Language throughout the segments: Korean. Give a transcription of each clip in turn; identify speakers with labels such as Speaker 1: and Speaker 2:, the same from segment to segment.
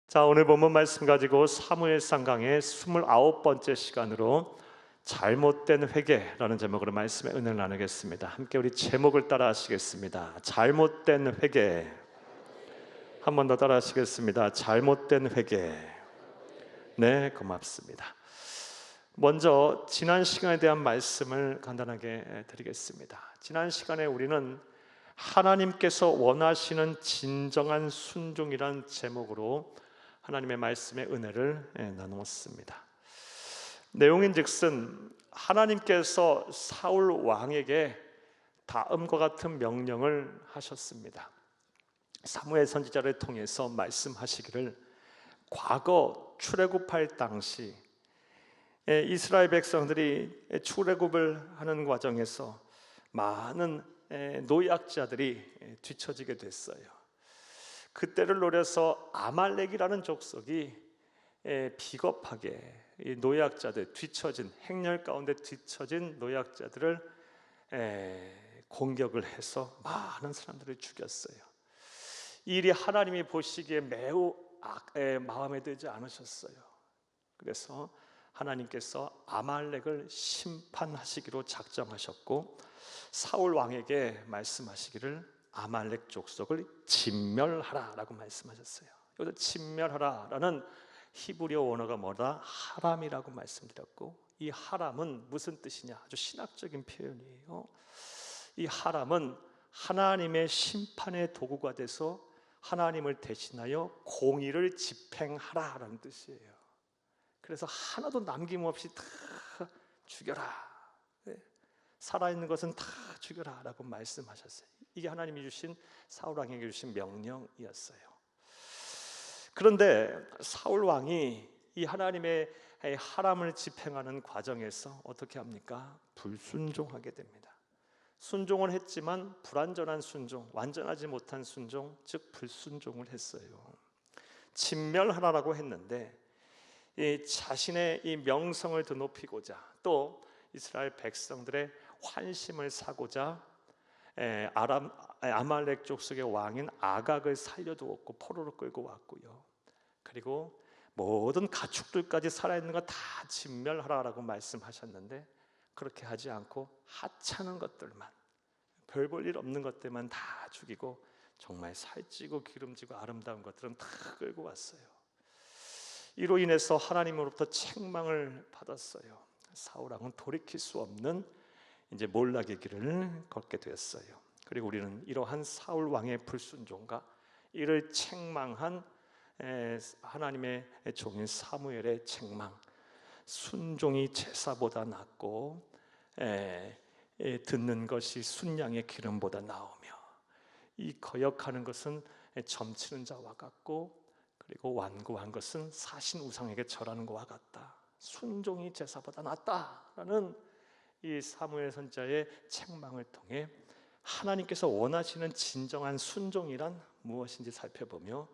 Speaker 1: 자, 오늘 본문 말씀 가지고 사무엘상 강의 29번째 시간으로 잘못된 회개라는 제목으로 말씀의 은혜를 나누겠습니다. 함께 우리 제목을 따라 하시겠습니다. 잘못된 회개. 한 번 더 따라 하시겠습니다. 잘못된 회개. 네, 고맙습니다. 먼저 지난 시간에 대한 말씀을 간단하게 드리겠습니다. 지난 시간에 우리는 하나님께서 원하시는 진정한 순종이란 제목으로 하나님의 말씀의 은혜를 나누었습니다. 내용인즉슨 하나님께서 사울 왕에게 다음과 같은 명령을 하셨습니다. 사무엘 선지자를 통해서 말씀하시기를, 과거 출애굽할 당시 이스라엘 백성들이 출애굽을 하는 과정에서 많은 노약자들이 뒤처지게 됐어요. 그때를 노려서 아말렉이라는 족속이 비겁하게 이 노약자들, 뒤처진 행렬 가운데 뒤처진 노약자들을 공격을 해서 많은 사람들을 죽였어요. 이 일이 하나님이 보시기에 매우 마음에 들지 않으셨어요. 그래서 하나님께서 아말렉을 심판하시기로 작정하셨고, 사울 왕에게 말씀하시기를 아말렉 족속을 진멸하라라고 말씀하셨어요. 여기서 진멸하라라는 히브리어 원어가 뭐다? 하람이라고 말씀드렸고, 이 하람은 무슨 뜻이냐? 아주 신학적인 표현이에요. 이 하람은 하나님의 심판의 도구가 돼서 하나님을 대신하여 공의를 집행하라라는 뜻이에요. 그래서 하나도 남김없이 다 죽여라, 살아있는 것은 다 죽여라 라고 말씀하셨어요. 이게 하나님이 주신 사울 왕에게 주신 명령이었어요. 그런데 사울 왕이 이 하나님의 하람을 집행하는 과정에서 어떻게 합니까? 불순종하게 됩니다. 순종을 했지만 불완전한 순종, 완전하지 못한 순종, 즉 불순종을 했어요. 진멸하라고 했는데 자신의 이 명성을 더 높이고자, 또 이스라엘 백성들의 환심을 사고자 아말렉 족속의 왕인 아각을 살려두었고 포로로 끌고 왔고요. 그리고 모든 가축들까지 살아있는 거 다 진멸하라라고 말씀하셨는데, 그렇게 하지 않고 하찮은 것들만, 별 볼 일 없는 것들만 다 죽이고 정말 살찌고 기름지고 아름다운 것들은 다 끌고 왔어요. 이로 인해서 하나님으로부터 책망을 받았어요. 사울 왕은 돌이킬 수 없는 이제 몰락의 길을 걷게 되었어요. 그리고 우리는 이러한 사울 왕의 불순종과 이를 책망한 하나님의 종인 사무엘의 책망, 순종이 제사보다 낫고 듣는 것이 순양의 기름보다 나으며, 이 거역하는 것은 점치는 자와 같고, 그리고 완고한 것은 사신 우상에게 절하는 것과 같다. 순종이 제사보다 낫다라는 이 사무엘 선지자의 책망을 통해 하나님께서 원하시는 진정한 순종이란 무엇인지 살펴보며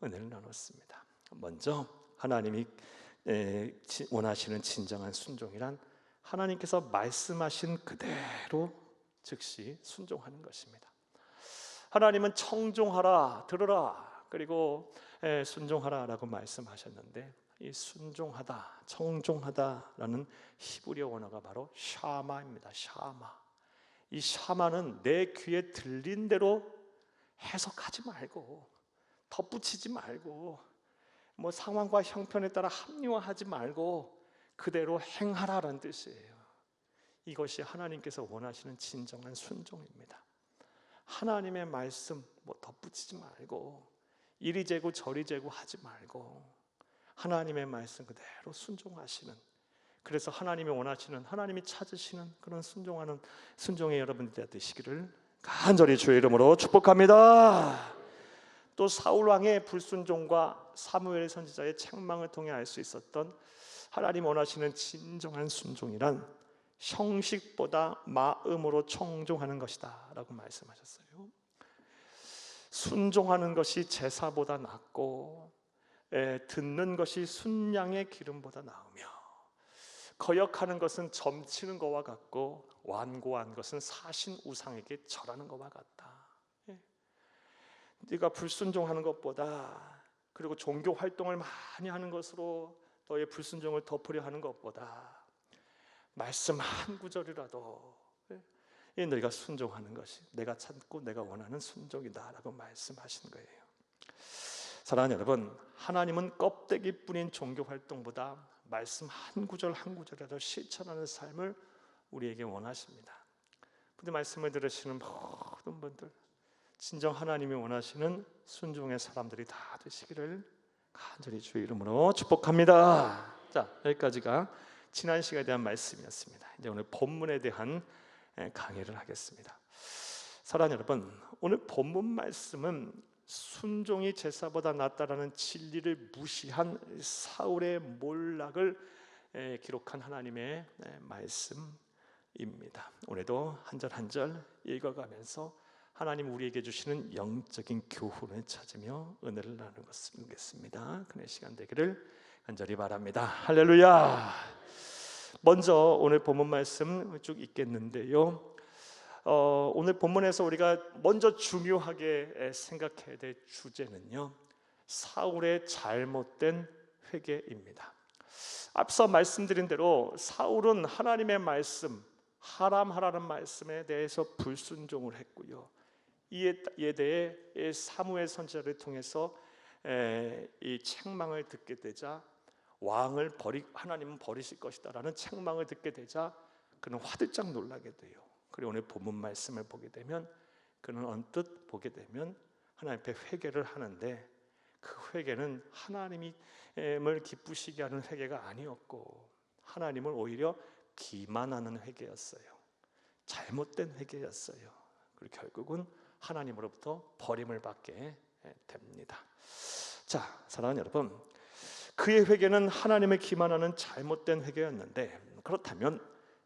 Speaker 1: 은혜를 나눴습니다. 먼저 하나님이 원하시는 진정한 순종이란 하나님께서 말씀하신 그대로 즉시 순종하는 것입니다. 하나님은 청종하라, 들으라, 그리고 순종하라라고 말씀하셨는데, 이 순종하다, 청종하다라는 히브리어 원어가 바로 샤마입니다. 샤마. 이 샤마는 내 귀에 들린 대로 해석하지 말고, 덧붙이지 말고, 뭐 상황과 형편에 따라 합리화하지 말고 그대로 행하라라는 뜻이에요. 이것이 하나님께서 원하시는 진정한 순종입니다. 하나님의 말씀 뭐 덧붙이지 말고, 이리 재고 저리 재고 하지 말고 하나님의 말씀 그대로 순종하시는, 그래서 하나님이 원하시는, 하나님이 찾으시는 그런 순종하는 순종의 여러분들 되시기를 간절히 주의 이름으로 축복합니다. 또 사울 왕의 불순종과 사무엘 선지자의 책망을 통해 알 수 있었던 하나님 원하시는 진정한 순종이란 형식보다 마음으로 청종하는 것이다 라고 말씀하셨어요. 순종하는 것이 제사보다 낫고, 듣는 것이 순양의 기름보다 나으며, 거역하는 것은 점치는 것과 같고, 완고한 것은 사신 우상에게 절하는 것과 같다. 네가 불순종하는 것보다 그리고 종교 활동을 많이 하는 것으로 너의 불순종을 덮으려 하는 것보다 말씀 한 구절이라도 너희가 순종하는 것이 내가 찾고 내가 원하는 순종이다라고 말씀하신 거예요. 사랑하는 여러분, 하나님은 껍데기뿐인 종교 활동보다 말씀 한 구절 한 구절이라도 실천하는 삶을 우리에게 원하십니다. 근데 말씀을 들으시는 모든 분들, 진정 하나님이 원하시는 순종의 사람들이 다 되시기를 간절히 주의 이름으로 축복합니다. 자, 여기까지가 지난 시간에 대한 말씀이었습니다. 이제 오늘 본문에 대한 강의를 하겠습니다. 사랑하는 여러분, 오늘 본문 말씀은 순종이 제사보다 낫다라는 진리를 무시한 사울의 몰락을 기록한 하나님의 말씀입니다. 오늘도 한 절 한 절 읽어가면서 하나님 우리에게 주시는 영적인 교훈을 찾으며 은혜를 나누겠습니다. 그의 시간 되기를 간절히 바랍니다. 할렐루야. 먼저 오늘 본문 말씀 쭉 읽겠는데요. 오늘 본문에서 우리가 먼저 중요하게 생각해야 될 주제는요, 사울의 잘못된 회개입니다. 앞서 말씀드린 대로 사울은 하나님의 말씀, 하람하라는 말씀에 대해서 불순종을 했고요. 이에 대해 사무엘 선지자를 통해서 이 책망을 듣게 되자 왕을 하나님은 버리실 것이다라는 책망을 듣게 되자 그는 화들짝 놀라게 돼요. 그리고 오늘 본문 말씀을 보게 되면 그는 언뜻 보게 되면 하나님 앞에 회개를 하는데 그 회개는 하나님을 기쁘시게 하는 회개가 아니었고 하나님을 오히려 기만하는 회개였어요. 잘못된 회개였어요. 그리고 결국은 하나님으로부터 버림을 받게 됩니다. 자, 사랑하는 여러분, 그의 회개는 하나님을 기만하는 잘못된 회개였는데, 그렇다면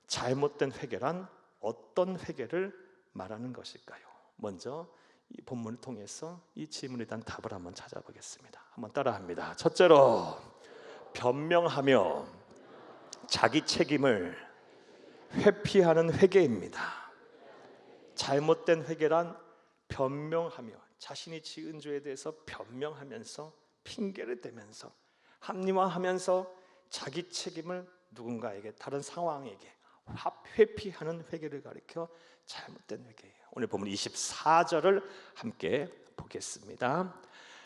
Speaker 1: 잘못된 회개란 어떤 회개를 말하는 것일까요? 먼저 이 본문을 통해서 이 질문에 대한 답을 한번 찾아보겠습니다. 한번 따라합니다. 첫째로, 변명하며 자기 책임을 회피하는 회개입니다. 잘못된 회개란 변명하며 자신이 지은 죄에 대해서 변명하면서 핑계를 대면서 합리화하면서 자기 책임을 누군가에게, 다른 상황에게 회피하는 회개를 가리켜 잘못된 회개예요. 오늘 보면 24절을 함께 보겠습니다.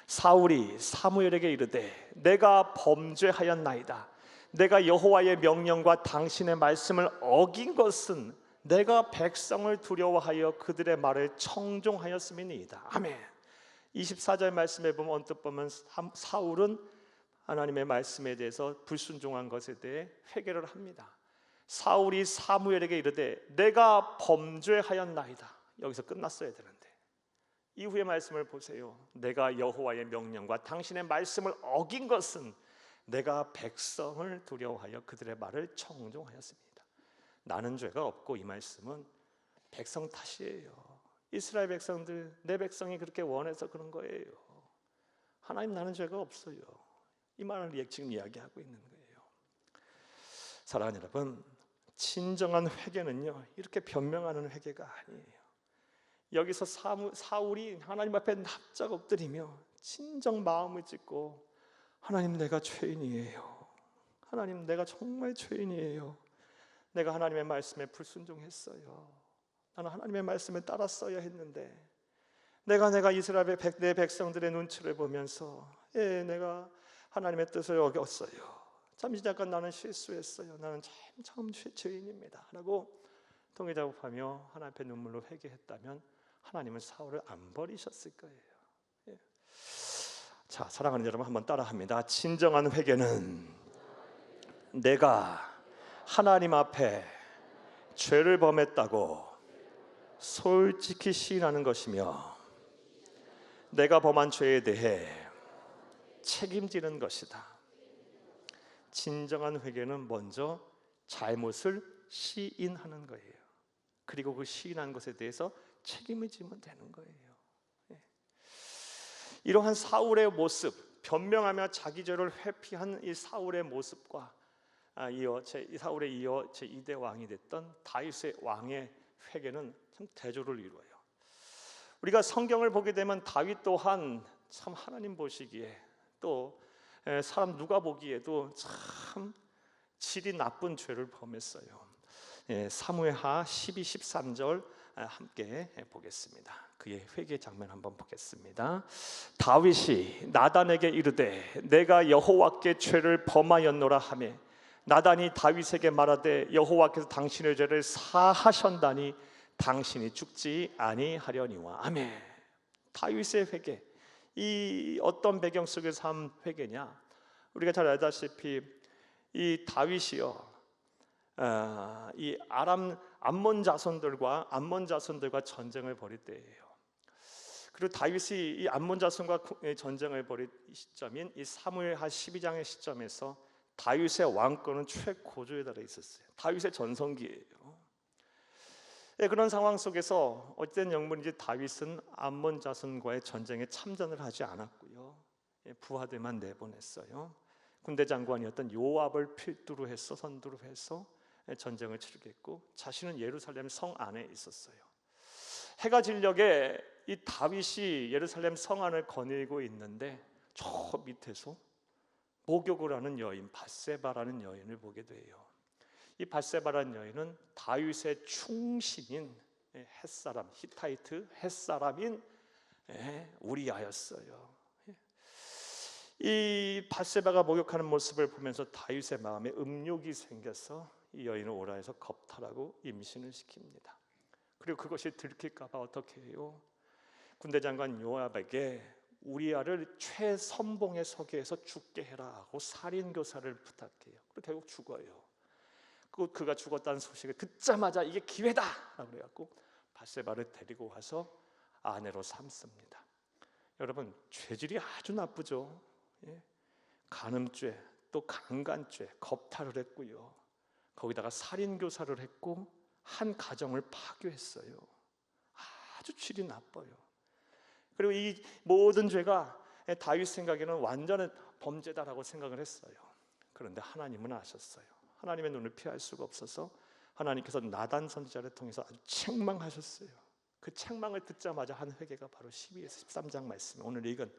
Speaker 1: 사울이 사무엘에게 이르되 내가 범죄하였나이다. 내가 여호와의 명령과 당신의 말씀을 어긴 것은 내가 백성을 두려워하여 그들의 말을 청종하였음이니이다. 아멘. 24절 말씀에 보면 언뜻 보면 사울은 하나님의 말씀에 대해서 불순종한 것에 대해 회개를 합니다. 사울이 사무엘에게 이르되 내가 범죄하였나이다. 여기서 끝났어야 되는데 이후의 말씀을 보세요. 내가 여호와의 명령과 당신의 말씀을 어긴 것은 내가 백성을 두려워하여 그들의 말을 청종하였습니다. 나는 죄가 없고 이 말씀은 백성 탓이에요. 이스라엘 백성들, 내 백성이 그렇게 원해서 그런 거예요. 하나님, 나는 죄가 없어요. 이 말을 지금 이야기하고 있는 거예요. 사랑하는 여러분, 진정한 회개는요 이렇게 변명하는 회개가 아니에요. 여기서 사울이 하나님 앞에 납작 엎드리며 진정 마음을 찢고 하나님, 내가 죄인이에요. 하나님, 내가 정말 죄인이에요. 내가 하나님의 말씀에 불순종했어요. 나는 하나님의 말씀을 따랐어야 했는데 내가 이스라엘 내 백성들의 눈치를 보면서 내가 하나님의 뜻을 어겼어요. 잠깐 나는 실수했어요. 나는 참 죄인입니다 라고 통회작업하며 하나님 앞에 눈물로 회개했다면 하나님은 사울을 안 버리셨을 거예요. 자, 사랑하는 여러분, 한번 따라합니다. 진정한 회개는 내가 하나님 앞에 죄를 범했다고 솔직히 시인하는 것이며 내가 범한 죄에 대해 책임지는 것이다. 진정한 회개는 먼저 잘못을 시인하는 거예요. 그리고 그 시인한 것에 대해서 책임을 지면 되는 거예요. 이러한 사울의 모습, 변명하며 자기 죄를 회피한 이 사울의 모습과 사울에 이어 제2대 왕이 됐던 다윗의 왕의 회개는 참 대조를 이루어요. 우리가 성경을 보게 되면 다윗 또한 참 하나님 보시기에 또 사람 누가 보기에도 참 질이 나쁜 죄를 범했어요. 사무엘하 12, 13절 함께 보겠습니다. 그의 회개 장면 한번 보겠습니다. 다윗이 나단에게 이르되 내가 여호와께 죄를 범하였노라 하매 나단이 다윗에게 말하되 여호와께서 당신의 죄를 사하셨다니 당신이 죽지 아니하려니와. 아멘. 다윗의 회개, 이 어떤 배경 속에서 한 회개냐? 우리가 잘 알다시피 이 다윗이요, 이 암몬 자손들과 전쟁을 벌일 때예요. 그리고 다윗이 이 암몬 자손과 전쟁을 벌일 시점인 이 사무엘하 12장의 시점에서 다윗의 왕권은 최고조에 달해 있었어요. 다윗의 전성기예요. 그런 상황 속에서 어쨌든 영문인지 다윗은 암몬 자손과의 전쟁에 참전을 하지 않았고요, 부하들만 내보냈어요. 군대 장관이었던 요압을 필두로 해서 선두로 해서 전쟁을 치르겠고 자신은 예루살렘 성 안에 있었어요. 해가 진녘에 이 다윗이 예루살렘 성 안을 거닐고 있는데 저 밑에서 목욕을 하는 여인 밧세바라는 여인을 보게 돼요. 이 밧세바라는 여인은 다윗의 충신인 햇사람, 히타이트 햇사람인 우리아였어요. 이 밧세바가 목욕하는 모습을 보면서 다윗의 마음에 음욕이 생겨서 이 여인을 오라 해서 겁탈하고 임신을 시킵니다. 그리고 그것이 들킬까 봐 어떻게 해요? 군대 장관 요압에게 우리아를 최선봉에 서게 해서 죽게 해라 하고 살인 교사를 부탁해요. 그리고 결국 죽어요. 그가 죽었다는 소식을 듣자마자 이게 기회다 라고 그래갖고 밧세바를 데리고 와서 아내로 삼습니다. 여러분, 죄질이 아주 나쁘죠. 간음죄, 또 강간죄, 겁탈을 했고요, 거기다가 살인교사를 했고 한 가정을 파괴했어요. 아주 질이 나빠요. 그리고 이 모든 죄가 다윗 생각에는 완전한 범죄다라고 생각을 했어요. 그런데 하나님은 아셨어요. 하나님의 눈을 피할 수가 없어서 하나님께서 나단 선지자를 통해서 아주 책망하셨어요. 그 책망을 듣자마자 한 회개가 바로 12에서 13장 말씀이에요. 오늘 읽은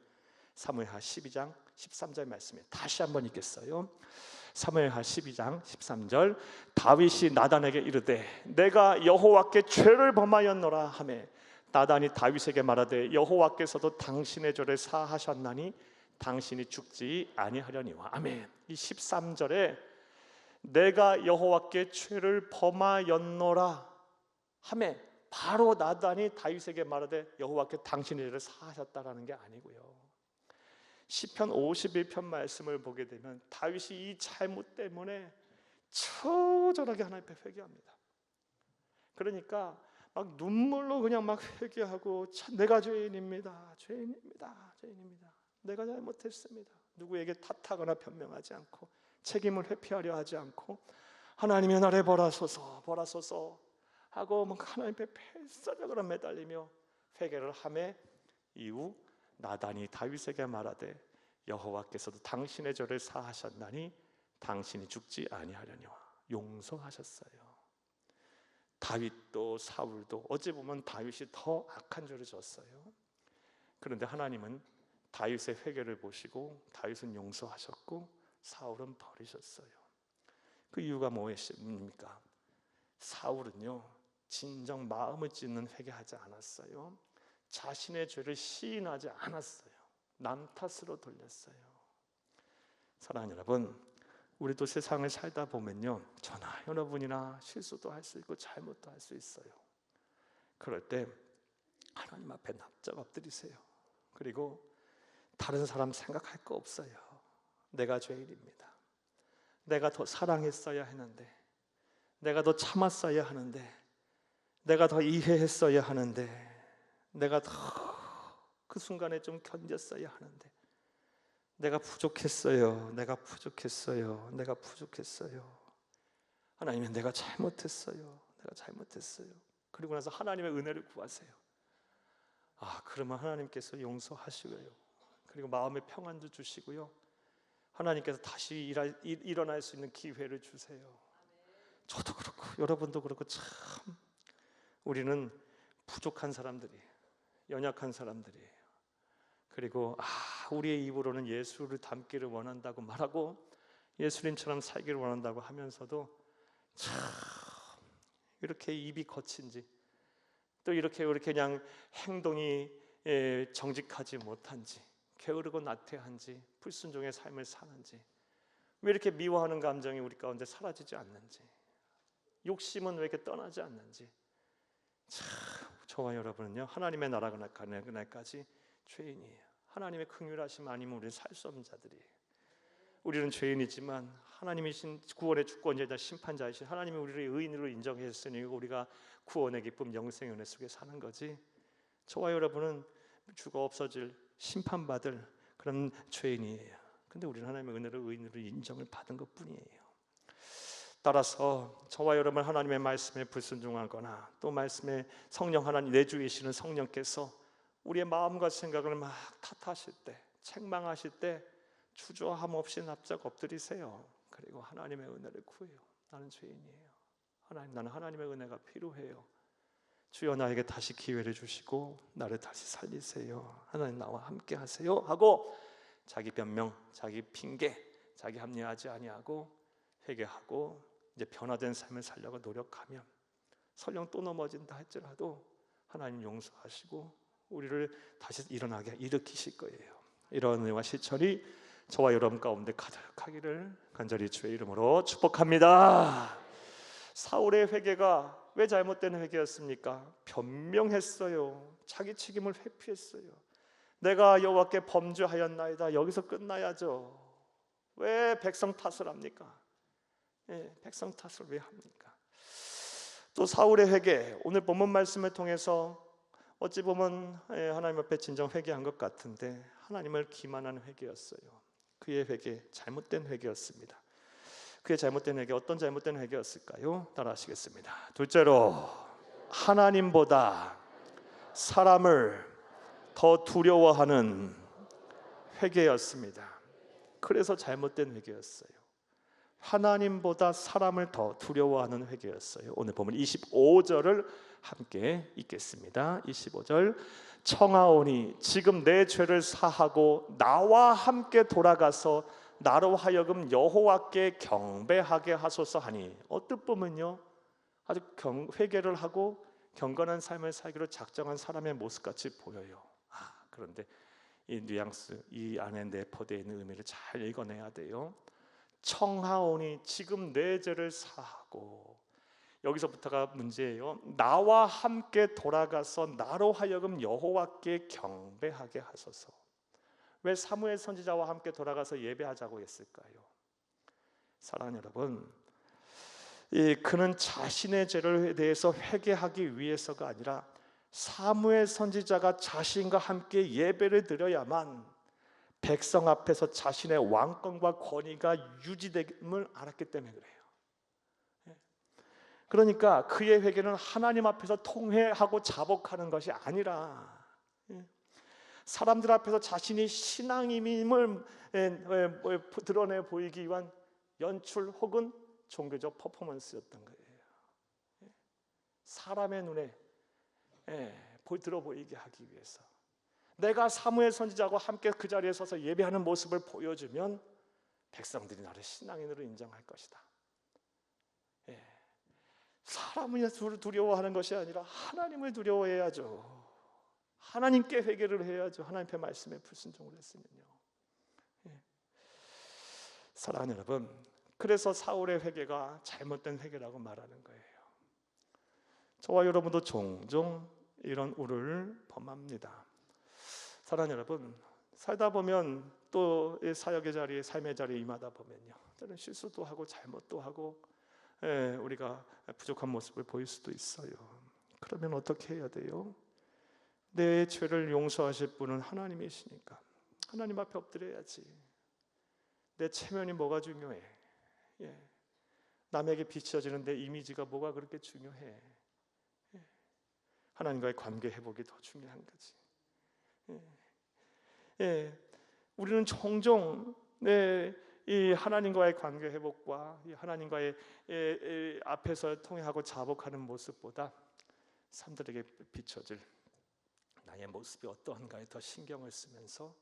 Speaker 1: 사무엘하 12장 13절 말씀이에요. 다시 한번 읽겠어요. 사무엘하 12장 13절. 다윗이 나단에게 이르되 내가 여호와께 죄를 범하였노라 하매 나단이 다윗에게 말하되 여호와께서도 당신의 죄를 사하셨나니 당신이 죽지 아니하려니와. 아멘. 이 13절에 내가 여호와께 죄를 범하였노라 하매 바로 나단이 다윗에게 말하되 여호와께 당신의 죄를 사하셨다라는 게 아니고요, 시편 51편 말씀을 보게 되면 다윗이 이 잘못 때문에 처절하게 하나님 앞에 회개합니다. 그러니까 막 눈물로 그냥 막 회개하고 내가 죄인입니다. 내가 잘못했습니다. 누구에게 탓하거나 변명하지 않고 책임을 회피하려 하지 않고 하나님의 나를 벌하소서 하고 막 하나님 앞에 폐사적으로 매달리며 회개를 하매 이후 나단이 다윗에게 말하되 여호와께서도 당신의 죄를 사하셨나니 당신이 죽지 아니하려니와. 용서하셨어요. 다윗도 사울도 어찌 보면 다윗이 더 악한 죄를 졌어요. 그런데 하나님은 다윗의 회개를 보시고 다윗은 용서하셨고 사울은 버리셨어요. 그 이유가 무엇입니까? 사울은요, 진정 마음을 찢는 회개하지 않았어요. 자신의 죄를 시인하지 않았어요. 남 탓으로 돌렸어요. 사랑하는 여러분, 우리도 세상을 살다 보면요, 저나 여러분이나 실수도 할 수 있고 잘못도 할 수 있어요. 그럴 때 하나님 앞에 납작 엎드리세요. 그리고 다른 사람 생각할 거 없어요. 내가 죄인입니다. 내가 더 사랑했어야 하는데, 내가 더 참았어야 하는데, 내가 더 이해했어야 하는데, 내가 더 그 순간에 좀 견뎠어야 하는데 내가 부족했어요. 하나님은 내가 잘못했어요. 그리고 나서 하나님의 은혜를 구하세요. 그러면 하나님께서 용서하시고요, 그리고 마음의 평안도 주시고요, 하나님께서 다시 일어날 수 있는 기회를 주세요. 저도 그렇고 여러분도 그렇고 참 우리는 부족한 사람들이에요. 연약한 사람들이에요. 그리고 우리의 입으로는 예수를 닮기를 원한다고 말하고 예수님처럼 살기를 원한다고 하면서도 참 이렇게 입이 거친지, 또 이렇게 그냥 행동이 정직하지 못한지, 게으르고 나태한지, 불순종의 삶을 사는지, 왜 이렇게 미워하는 감정이 우리 가운데 사라지지 않는지, 욕심은 왜 이렇게 떠나지 않는지. 참, 저와 여러분은요, 하나님의 나라가 가는 그날까지 죄인이에요. 하나님의 긍휼하심 아니면 우리는 살 수 없는 자들이에요. 우리는 죄인이지만 하나님이신 구원의 주권자이자 심판자이신 하나님이 우리를 의인으로 인정했으니 우리가 구원의 기쁨, 영생의 은혜 속에 사는 거지, 저와 여러분은 주가 없어질 심판받을 그런 죄인이에요. 근데 우리는 하나님의 은혜로 의인으로 인정을 받은 것뿐이에요. 따라서 저와 여러분, 하나님의 말씀에 불순종하거나 또 말씀에 성령 하나님 내주이시는 성령께서 우리의 마음과 생각을 막 탓하실 때, 책망하실 때 주저함 없이 납작 엎드리세요. 그리고 하나님의 은혜를 구해요. 나는 죄인이에요. 하나님, 나는 하나님의 은혜가 필요해요. 주여 나에게 다시 기회를 주시고 나를 다시 살리세요. 하나님 나와 함께 하세요 하고 자기 변명, 자기 핑계, 자기 합리화하지 아니하고 회개하고 이제 변화된 삶을 살려고 노력하면 설령 또 넘어진다 할지라도 하나님 용서하시고 우리를 다시 일어나게 일으키실 거예요. 이런 은혜와 실천이 저와 여러분 가운데 가득하기를 간절히 주의 이름으로 축복합니다. 사울의 회개가 왜 잘못된 회개였습니까? 변명했어요. 자기 책임을 회피했어요. 내가 여호와께 범죄하였나이다. 여기서 끝나야죠. 왜 백성 탓을 합니까? 백성 탓을 왜 합니까? 또 사울의 회개, 오늘 본문 말씀을 통해서 어찌 보면 하나님 앞에 진정 회개한 것 같은데 하나님을 기만하는 회개였어요. 그의 회개, 잘못된 회개였습니다. 그의 잘못된 회개, 어떤 잘못된 회개였을까요? 따라하시겠습니다. 둘째로, 하나님보다 사람을 더 두려워하는 회개였습니다. 그래서 잘못된 회개였어요. 하나님보다 사람을 더 두려워하는 회개였어요. 오늘 보면 25절을 함께 읽겠습니다. 25절, 청하오니 지금 내 죄를 사하고 나와 함께 돌아가서 나로 하여금 여호와께 경배하게 하소서 하니, 어뜻 보면요 아주 회개를 하고 경건한 삶을 살기로 작정한 사람의 모습같이 보여요. 그런데 이 뉘앙스, 이 안에 내포되어 있는 의미를 잘 읽어내야 돼요. 청하오니 지금 내 죄를 사하고, 여기서부터가 문제예요. 나와 함께 돌아가서 나로 하여금 여호와께 경배하게 하소서. 왜 사무엘 선지자와 함께 돌아가서 예배하자고 했을까요? 사랑하는 여러분, 그는 자신의 죄를 대해서 회개하기 위해서가 아니라 사무엘 선지자가 자신과 함께 예배를 드려야만 백성 앞에서 자신의 왕권과 권위가 유지됨을 알았기 때문에 그래요. 그러니까 그의 회개는 하나님 앞에서 통회하고 자복하는 것이 아니라 사람들 앞에서 자신이 신앙임을 드러내 보이기 위한 연출 혹은 종교적 퍼포먼스였던 거예요. 사람의 눈에 들어 보이게 하기 위해서. 내가 사무엘 선지자와 함께 그 자리에 서서 예배하는 모습을 보여주면 백성들이 나를 신앙인으로 인정할 것이다. 사람을 두려워하는 것이 아니라 하나님을 두려워해야죠. 하나님께 회개를 해야죠. 하나님의 말씀에 불순종을 했으면요. 사랑하는 여러분, 그래서 사울의 회개가 잘못된 회개라고 말하는 거예요. 저와 여러분도 종종 이런 우를 범합니다. 사랑하는 여러분, 살다 보면 또 사역의 자리에, 삶의 자리에 임하다 보면요, 때로는 실수도 하고 잘못도 하고 우리가 부족한 모습을 보일 수도 있어요. 그러면 어떻게 해야 돼요? 내 죄를 용서하실 분은 하나님이시니까 하나님 앞에 엎드려야지. 내 체면이 뭐가 중요해? 남에게 비춰지는 내 이미지가 뭐가 그렇게 중요해? 하나님과의 관계 회복이 더 중요한 거지. 우리는 종종 이 하나님과의 관계 회복과 이 하나님과의 앞에서 통회하고 자복하는 모습보다 사람들에게 비춰질 나의 모습이 어떠한가에 더 신경을 쓰면서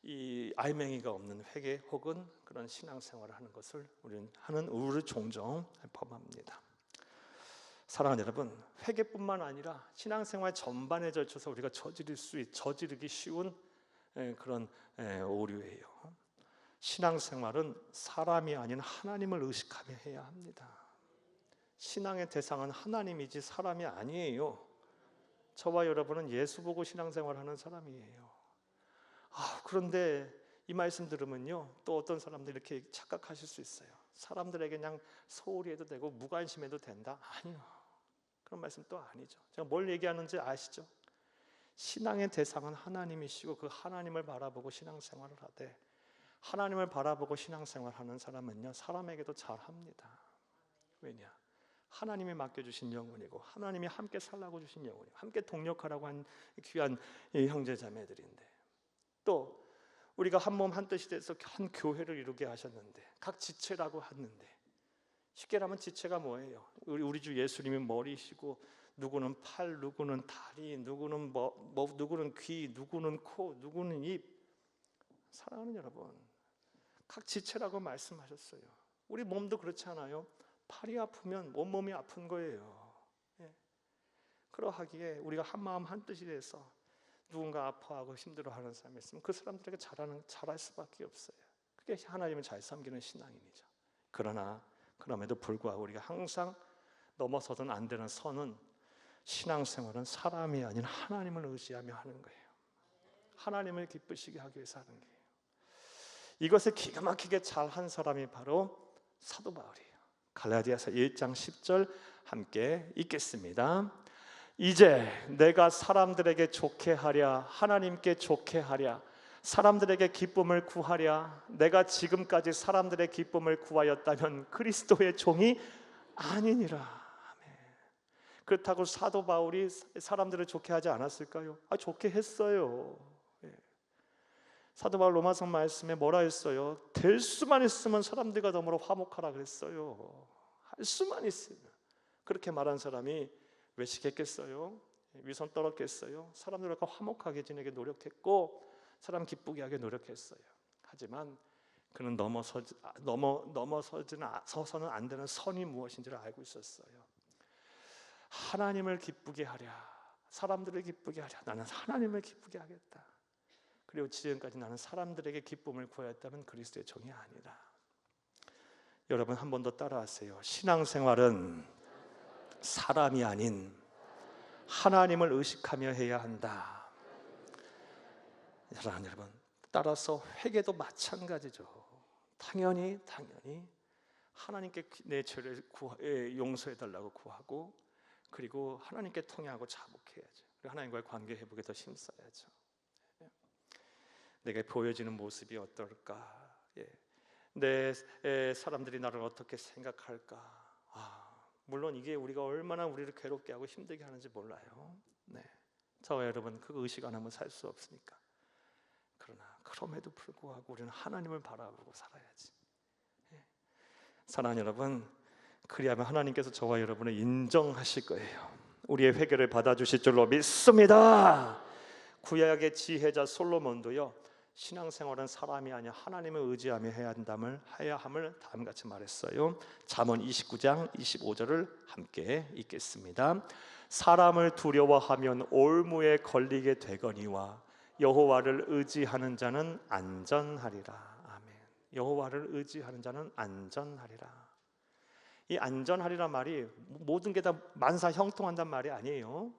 Speaker 1: 이 알맹이가 없는 회개 혹은 그런 신앙생활을 하는 것을 우리를 종종 범합니다. 사랑하는 여러분, 회개뿐만 아니라 신앙생활 전반에 걸쳐서 우리가 저지르기 쉬운 그런 오류예요. 신앙생활은 사람이 아닌 하나님을 의식하며 해야 합니다. 신앙의 대상은 하나님이지 사람이 아니에요. 저와 여러분은 예수 보고 신앙생활하는 사람이에요. 그런데 이 말씀 들으면요, 또 어떤 사람들이 이렇게 착각하실 수 있어요. 사람들에게 그냥 소홀히 해도 되고 무관심해도 된다? 아니요, 그런 말씀 또 아니죠. 제가 뭘 얘기하는지 아시죠? 신앙의 대상은 하나님이시고 그 하나님을 바라보고 신앙생활을 하되, 하나님을 바라보고 신앙생활하는 사람은요, 사람에게도 잘합니다. 왜냐? 하나님이 맡겨주신 영혼이고 하나님이 함께 살라고 주신 영혼이고 함께 동력하라고 한 귀한 형제자매들인데, 또 우리가 한 몸 한 뜻이 돼서 한 교회를 이루게 하셨는데 각 지체라고 하는데, 쉽게 말하면 지체가 뭐예요? 우리 주 예수님이 머리시고, 누구는 팔, 누구는 다리, 누구는 누구는 귀, 누구는 코, 누구는 입. 사랑하는 여러분, 각 지체라고 말씀하셨어요. 우리 몸도 그렇지 않아요? 팔이 아프면 온몸이 아픈 거예요. 그러하기에 우리가 한 마음 한 뜻이 돼서 누군가 아파하고 힘들어하는 사람이 있으면 그 사람들에게 잘할 수밖에 없어요. 그게 하나님을 잘 섬기는 신앙인이죠. 그러나 그럼에도 불구하고 우리가 항상 넘어서든 안 되는 선은, 신앙생활은 사람이 아닌 하나님을 의지하며 하는 거예요. 하나님을 기쁘시게 하기 위해서 하는 거예요. 이것을 기가 막히게 잘한 사람이 바로 사도 바울이에요. 갈라디아서 1장 10절 함께 읽겠습니다. 이제 내가 사람들에게 좋게 하랴, 하나님께 좋게 하랴, 사람들에게 기쁨을 구하랴, 내가 지금까지 사람들의 기쁨을 구하였다면 그리스도의 종이 아니니라. 아멘. 그렇다고 사도 바울이 사람들을 좋게 하지 않았을까요? 좋게 했어요. 사도 바울 로마서 말씀에 뭐라 했어요? 될 수만 있으면 사람들과 더불어 화목하라 그랬어요. 할 수만 있으면. 그렇게 말한 사람이 외식했겠어요? 위선 떨었겠어요? 사람들과 화목하게 지내게 노력했고 사람 기쁘게 하게 노력했어요. 하지만 그는 넘어서서는 안 되는 선이 무엇인지를 알고 있었어요. 하나님을 기쁘게 하랴, 사람들을 기쁘게 하랴, 나는 하나님을 기쁘게 하겠다. 그리고 지금까지 나는 사람들에게 기쁨을 구하였다면 그리스도의 종이 아니라. 여러분 한 번 더 따라하세요. 신앙생활은 사람이 아닌 하나님을 의식하며 해야 한다. 사랑하는 여러분, 따라서 회개도 마찬가지죠. 당연히 하나님께 내 죄를 용서해달라고 구하고, 그리고 하나님께 통회하고 자복해야죠. 그리고 하나님과의 관계 회복에 더 힘써야죠. 내게 보여지는 모습이 어떨까? 내 사람들이 나를 어떻게 생각할까? 물론 이게 우리가 얼마나 우리를 괴롭게 하고 힘들게 하는지 몰라요. 저와 여러분 그 의식 안 하면 살 수 없으니까. 그러나 그럼에도 불구하고 우리는 하나님을 바라보고 살아야지. 사랑하는 여러분, 그리하면 하나님께서 저와 여러분을 인정하실 거예요. 우리의 회개를 받아주실 줄로 믿습니다. 구약의 지혜자 솔로몬도요, 신앙생활은 사람이 아니라 하나님을 의지하며 해야 함을 다음같이 말했어요. 잠언 29장 25절을 함께 읽겠습니다. 사람을 두려워하면 올무에 걸리게 되거니와 여호와를 의지하는 자는 안전하리라. 아멘. 여호와를 의지하는 자는 안전하리라. 이 안전하리라 말이 모든 게 다 만사 형통한다는 말이 아니에요.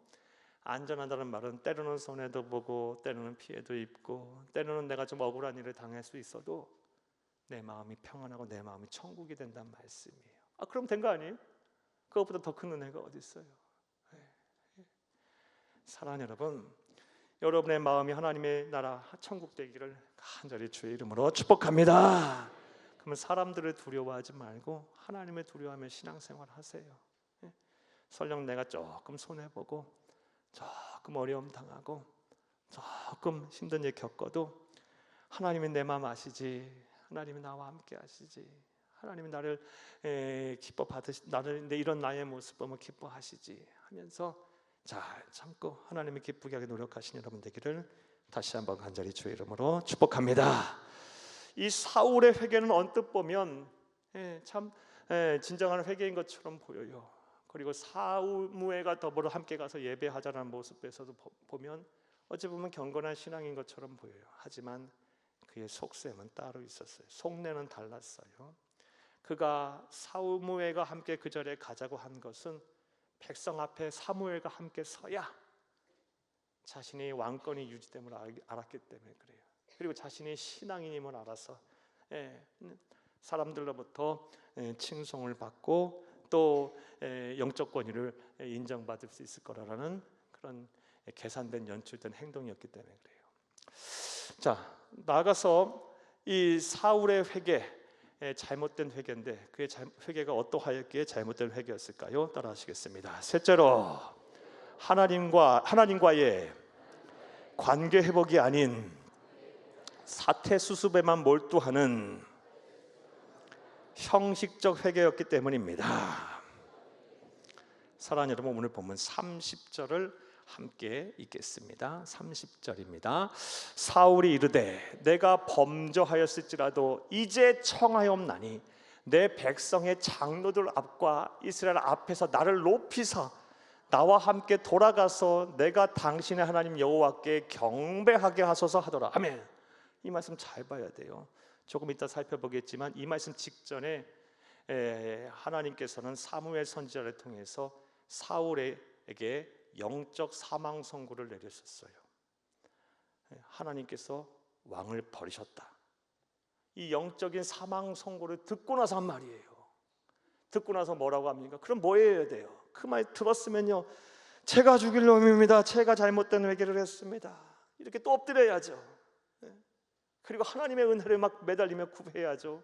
Speaker 1: 안전하다는 말은 때로는 손해도 보고 때로는 피해도 입고 때로는 내가 좀 억울한 일을 당할 수 있어도 내 마음이 평안하고 내 마음이 천국이 된다는 말씀이에요. 그럼 된 거 아니에요? 그것보다 더 큰 은혜가 어디 있어요? 사랑하는 여러분, 여러분의 마음이 하나님의 나라 천국 되기를 간절히 주의 이름으로 축복합니다. 그러면 사람들을 두려워하지 말고 하나님을 두려워하며 신앙생활 하세요. 설령 내가 조금 손해보고 조금 어려움 당하고 조금 힘든 일 겪어도 하나님이 내 마음 아시지, 하나님이 나와 함께 하시지, 하나님이 나를 나를 이런 나의 모습 보면 기뻐하시지 하면서 잘 참고 하나님이 기쁘게 하게 노력하시는 여러분 되기를 다시 한번 간절히 주의 이름으로 축복합니다. 이 사울의 회개는 언뜻 보면 참 진정한 회개인 것처럼 보여요. 그리고 사무엘과 더불어 함께 가서 예배하자는 모습에서도 보면 어찌 보면 경건한 신앙인 것처럼 보여요. 하지만 그의 속셈은 따로 있었어요. 속내는 달랐어요. 그가 사무엘과 함께 그 자리에 가자고 한 것은 백성 앞에 사무엘과 함께 서야 자신의 왕권이 유지됨을 알았기 때문에 그래요. 그리고 자신의 신앙인임을 알아서 사람들로부터 칭송을 받고 또 영적 권위를 인정받을 수 있을 거라는 그런 계산된 연출된 행동이었기 때문에 그래요. 자, 나아가서 이 사울의 회개, 잘못된 회개인데 그의 회개가 어떠하였기에 잘못된 회개였을까요? 따라하시겠습니다. 셋째로 하나님과의 관계 회복이 아닌 사태 수습에만 몰두하는 형식적 회개였기 때문입니다. 사랑하는 여러분, 오늘 본문 30절을 함께 읽겠습니다. 30절입니다. 사울이 이르되 내가 범죄하였을지라도 이제 청하옵나니 내 백성의 장로들 앞과 이스라엘 앞에서 나를 높이사 나와 함께 돌아가서 내가 당신의 하나님 여호와께 경배하게 하소서 하더라. 아멘. 이 말씀 잘 봐야 돼요. 조금 이따 살펴보겠지만 이 말씀 직전에 하나님께서는 사무엘 선지자를 통해서 사울에게 영적 사망 선고를 내리셨어요. 하나님께서 왕을 버리셨다. 이 영적인 사망 선고를 듣고 나서 한 말이에요. 듣고 나서 뭐라고 합니까? 그럼 뭐 해야 돼요? 그 말 들었으면요, 제가 죽일 놈입니다, 제가 잘못된 회개를 했습니다, 이렇게 또 엎드려야죠. 그리고 하나님의 은혜를 막 매달리며 구해야죠.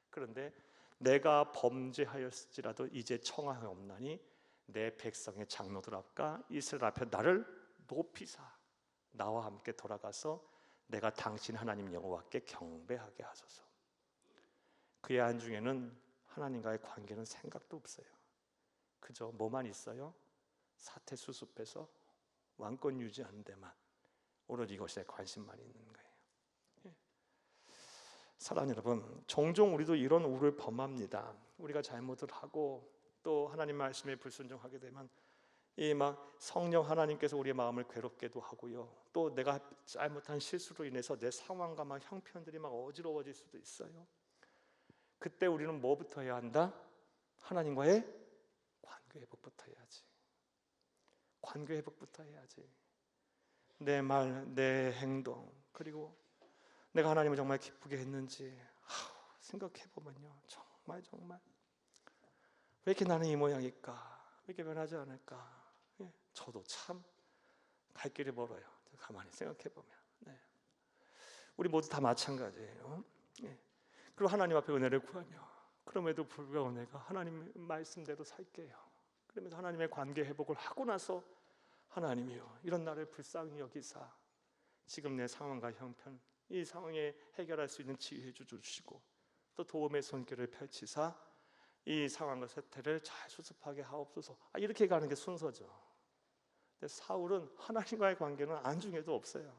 Speaker 1: 그런데 내가 범죄하였을지라도 이제 청하옵나니 내 백성의 장로들 앞과 이스라엘 앞에 나를 높이사 나와 함께 돌아가서 내가 당신 하나님 여호와께 경배하게 하소서. 그의 안중에는 하나님과의 관계는 생각도 없어요. 그저 뭐만 있어요? 사태 수습해서 왕권 유지하는 데만, 오로지 이것에 관심만 있는 거예요. 사랑하는 여러분, 종종 우리도 이런 우를 범합니다. 우리가 잘못을 하고 또 하나님 말씀에 불순종하게 되면 이 막 성령 하나님께서 우리의 마음을 괴롭게도 하고요, 또 내가 잘못한 실수로 인해서 내 상황과 막 형편들이 막 어지러워질 수도 있어요. 그때 우리는 뭐부터 해야 한다? 하나님과의 관계 회복부터 해야지. 관계 회복부터 해야지. 내 말, 내 행동, 그리고 내가 하나님을 정말 기쁘게 했는지 생각해보면요, 정말 왜 이렇게 나는 이 모양일까? 왜 이렇게 변하지 않을까? 저도 참 갈 길이 멀어요. 가만히 생각해보면 우리 모두 다 마찬가지예요. 그리고 하나님 앞에 은혜를 구하며, 그럼에도 불구하고 내가 하나님 말씀대로 살게요, 그러면서 하나님의 관계 회복을 하고 나서 하나님이요, 이런 나를 불쌍히 여기사 지금 내 상황과 형편, 이 상황에 해결할 수 있는 지혜 주시고 또 도움의 손길을 펼치사 이 상황과 사태를 잘 수습하게 하옵소서. 이렇게 가는 게 순서죠. 근데 사울은 하나님과의 관계는 안중에도 없어요.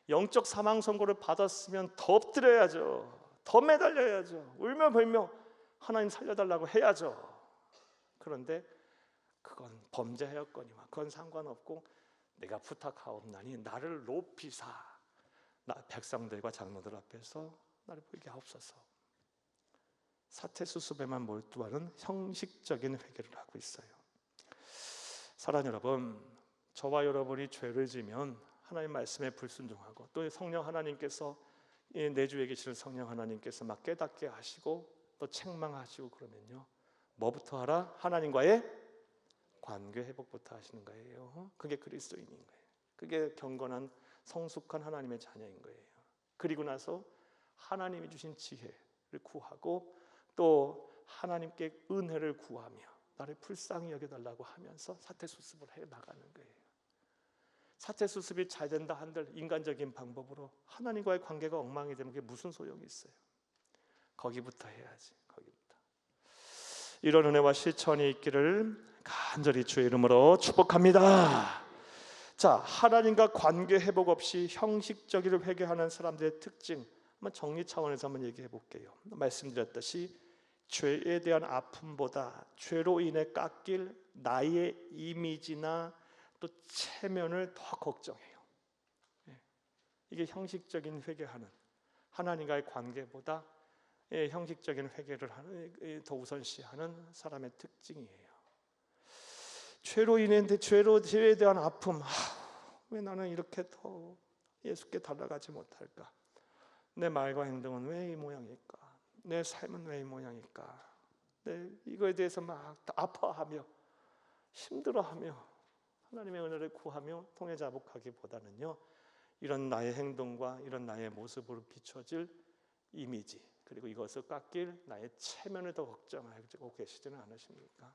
Speaker 1: 영적 사망 선고를 받았으면 더 엎드려야죠. 더 매달려야죠. 울며 벌며 하나님 살려달라고 해야죠. 그런데 그건 범죄하였거니와 그건 상관없고 내가 부탁하옵나니 나를 높이사 나 백성들과 장로들 앞에서 나를 보이게 하옵소서. 사태 수습에만 몰두하는 형식적인 회개를 하고 있어요. 사랑하는 여러분, 저와 여러분이 죄를 지면 하나님 말씀에 불순종하고 또 성령 하나님께서 내주에 계시는 성령 하나님께서 막 깨닫게 하시고 또 책망하시고 그러면요, 뭐부터 하라? 하나님과의 관계 회복부터 하시는 거예요. 그게 그리스도인인 거예요. 그게 경건한 성숙한 하나님의 자녀인 거예요. 그리고 나서 하나님이 주신 지혜를 구하고 또 하나님께 은혜를 구하며 나를 불쌍히 여겨달라고 하면서 사태 수습을 해 나가는 거예요. 사태 수습이 잘 된다 한들 인간적인 방법으로 하나님과의 관계가 엉망이 되면 그게 무슨 소용이 있어요? 거기부터 해야지. 거기부터. 이런 은혜와 실천이 있기를 간절히 주의 이름으로 축복합니다. 자, 하나님과 관계 회복 없이 형식적으로 회개하는 사람들의 특징 한번 정리 차원에서 한번 얘기해 볼게요. 말씀드렸듯이 죄에 대한 아픔보다 죄로 인해 깎일 나의 이미지나 또 체면을 더 걱정해요. 이게 형식적인 회개하는 하나님과의 관계보다 형식적인 회개를 더 우선시하는 사람의 특징이에요. 죄에 대한 아픔, 왜 나는 이렇게 더 예수께 달려가지 못할까? 내 말과 행동은 왜 이 모양일까? 내 삶은 왜 이 모양일까? 이거에 대해서 막 아파하며 힘들어하며 하나님의 은혜를 구하며 통해 자복하기보다는요, 이런 나의 행동과 이런 나의 모습으로 비춰질 이미지, 그리고 이것을 깎일 나의 체면을 더 걱정하고 계시지는 않으십니까?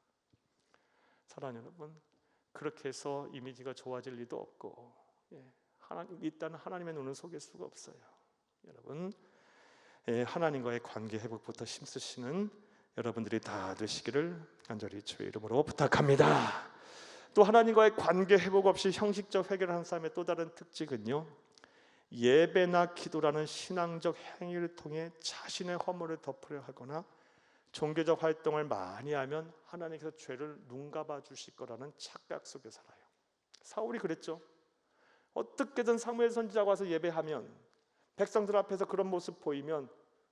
Speaker 1: 사랑하는 여러분, 그렇게 해서 이미지가 좋아질 리도 없고, 일단 하나님의 눈을 속일 수가 없어요. 여러분, 하나님과의 관계 회복부터 힘쓰시는 여러분들이 다 되시기를 간절히 주의 이름으로 부탁합니다. 또 하나님과의 관계 회복 없이 형식적 회개를 하는 사람의 또 다른 특징은요, 예배나 기도라는 신앙적 행위를 통해 자신의 허물을 덮으려 하거나 종교적 활동을 많이 하면 하나님께서 죄를 눈감아 주실 거라는 착각 속에 살아요. 사울이 그랬죠. 어떻게든 사무엘 선지자가 와서 예배하면, 백성들 앞에서 그런 모습 보이면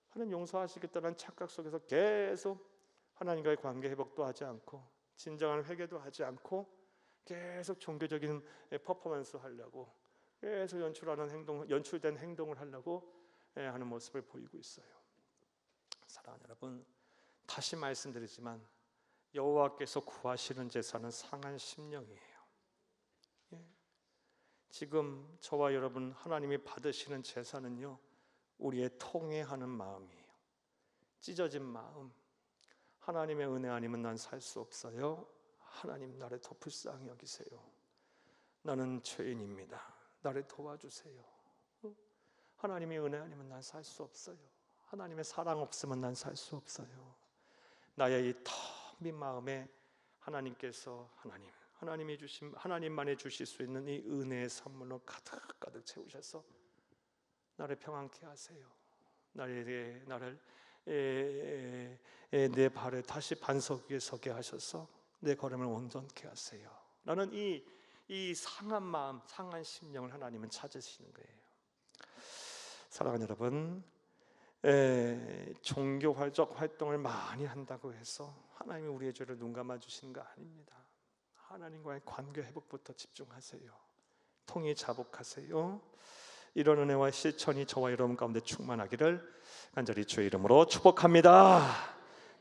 Speaker 1: 하나님 용서하시겠다는 착각 속에서 계속 하나님과의 관계 회복도 하지 않고 진정한 회개도 하지 않고 계속 종교적인 퍼포먼스 하려고 계속 연출된 행동을 하려고 하는 모습을 보이고 있어요. 사랑하는 여러분, 다시 말씀드리지만 여호와께서 구하시는 제사는 상한 심령이에요. 지금 저와 여러분 하나님이 받으시는 제사는요, 우리의 통회하는 마음이에요. 찢어진 마음, 하나님의 은혜 아니면 난 살 수 없어요. 하나님, 나를 더 불쌍히 여기세요. 나는 죄인입니다. 나를 도와주세요. 하나님의 은혜 아니면 난 살 수 없어요. 하나님의 사랑 없으면 난 살 수 없어요. 나의 이 텅 빈 마음에 하나님께서 하나님만이 주실 수 있는 이 은혜의 선물로 가득 채우셔서 나를 평안케 하세요. 나를 내 발에 다시 반석 위에 서게 하셔서 내 걸음을 온전케 하세요. 라는 이 상한 마음, 상한 심령을 하나님은 찾으시는 거예요. 사랑하는 여러분, 종교적 활동을 많이 한다고 해서 하나님이 우리의 죄를 눈감아 주시는 거 아닙니다. 하나님과의 관계 회복부터 집중하세요. 통히 자복하세요. 이런 은혜와 실천이 저와 여러분 가운데 충만하기를 간절히 주의 이름으로 축복합니다.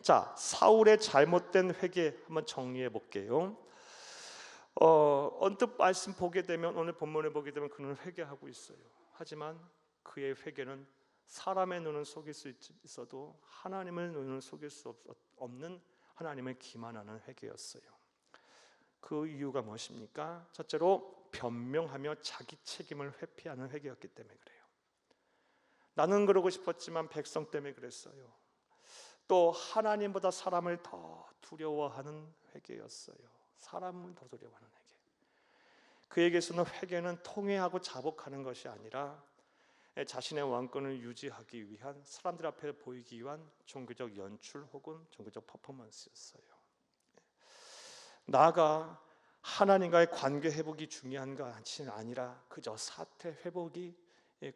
Speaker 1: 자, 사울의 잘못된 회개 한번 정리해 볼게요. 언뜻 말씀 보게 되면, 오늘 본문을 보게 되면 그는 회개하고 있어요. 하지만 그의 회개는 사람의 눈은 속일 수 있어도 하나님의 눈은 속일 수 없는 하나님을 기만하는 회개였어요. 그 이유가 무엇입니까? 첫째로 변명하며 자기 책임을 회피하는 회개였기 때문에 그래요. 나는 그러고 싶었지만 백성 때문에 그랬어요. 또 하나님보다 사람을 더 두려워하는 회개였어요. 사람을 더 두려워하는 회개. 그에게서는 회개는 통회하고 자복하는 것이 아니라 자신의 왕권을 유지하기 위한, 사람들 앞에 보이기 위한 종교적 연출 혹은 종교적 퍼포먼스였어요. 나아가 하나님과의 관계 회복이 중요한 것이 아니라 그저 사태 회복이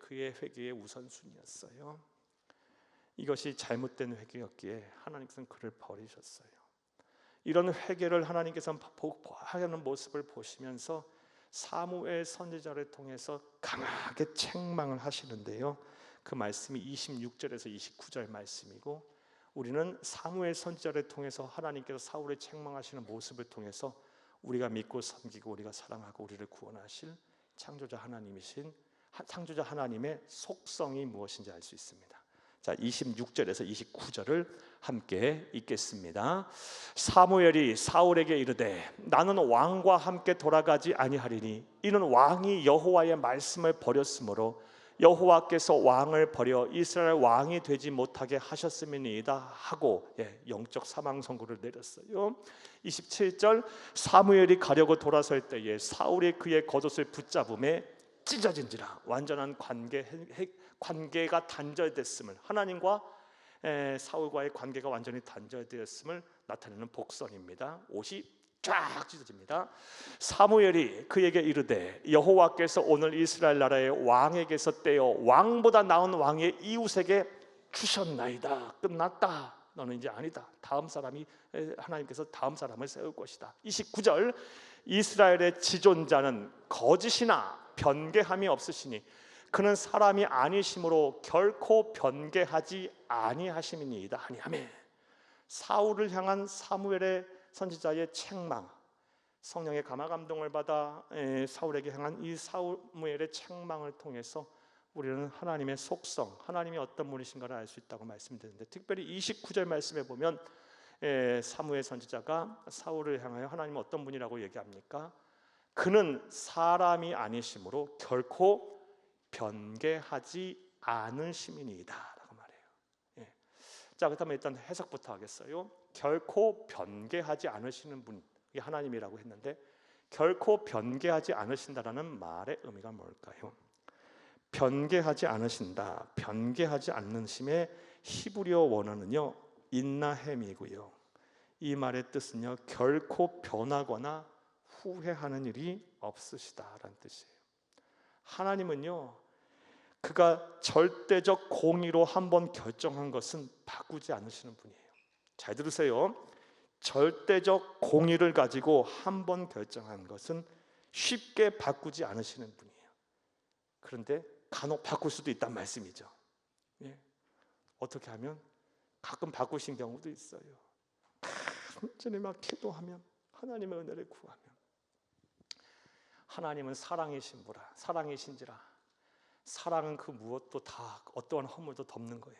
Speaker 1: 그의 회개의 우선순위였어요. 이것이 잘못된 회개였기에 하나님께서는 그를 버리셨어요. 이런 회개를 하나님께서 하는 모습을 보시면서 사무엘 선지자를 통해서 강하게 책망을 하시는데요, 그 말씀이 26절에서 29절 말씀이고, 우리는 사무엘 선지자를 통해서 하나님께서 사울을 책망하시는 모습을 통해서 우리가 믿고 섬기고 우리가 사랑하고 우리를 구원하실 창조자 하나님의 속성이 무엇인지 알 수 있습니다. 자, 26절에서 29절을 함께 읽겠습니다. 사무엘이 사울에게 이르되 나는 왕과 함께 돌아가지 아니하리니 이는 왕이 여호와의 말씀을 버렸으므로 여호와께서 왕을 버려 이스라엘 왕이 되지 못하게 하셨음이니이다 하고 영적 사망 선고를 내렸어요. 27절 사무엘이 가려고 돌아설 때에 사울이 그의 겉옷을 붙잡음에 찢어진지라. 완전한 관계가 단절됐음을, 하나님과 사울과의 관계가 완전히 단절되었음을 나타내는 복선입니다. 옷이 쫙 찢어집니다. 사무엘이 그에게 이르되 여호와께서 오늘 이스라엘 나라의 왕에게서 떼어 왕보다 나은 왕의 이웃에게 주셨나이다. 끝났다. 너는 이제 아니다. 다음 사람이, 하나님께서 다음 사람을 세울 것이다. 29절 이스라엘의 지존자는 거짓이나 변개함이 없으시니 그는 사람이 아니심으로 결코 변개하지 아니하심이니이다 하니. 아멘. 사울을 향한 사무엘의 선지자의 책망, 성령의 감화감동을 받아 사울에게 향한 이 사무엘의 책망을 통해서 우리는 하나님의 속성, 하나님이 어떤 분이신가를 알 수 있다고 말씀드렸는데, 특별히 29절 말씀에 보면 사무엘 선지자가 사울을 향하여 하나님은 어떤 분이라고 얘기합니까? 그는 사람이 아니심으로 결코 변개하지 않으심이니이다 라고 말해요. 자, 그렇다면 일단 해석부터 하겠어요. 결코 변개하지 않으시는 분이 하나님이라고 했는데, 결코 변개하지 않으신다라는 말의 의미가 뭘까요? 변개하지 않으신다, 변개하지 않으심의 히브리어 원어는요 인나햄이고요, 이 말의 뜻은요 결코 변하거나 후회하는 일이 없으시다라는 뜻이에요. 하나님은요 그가 절대적 공의로 한번 결정한 것은 바꾸지 않으시는 분이에요. 잘 들으세요. 절대적 공의를 가지고 한번 결정한 것은 쉽게 바꾸지 않으시는 분이에요. 그런데 간혹 바꿀 수도 있단 말씀이죠. 어떻게 하면 가끔 바꾸신 경우도 있어요. 간절히 막 기도하면, 하나님의 은혜를 구하면, 하나님은 사랑이신지라 사랑은 그 무엇도 다 어떠한 허물도 덮는 거예요.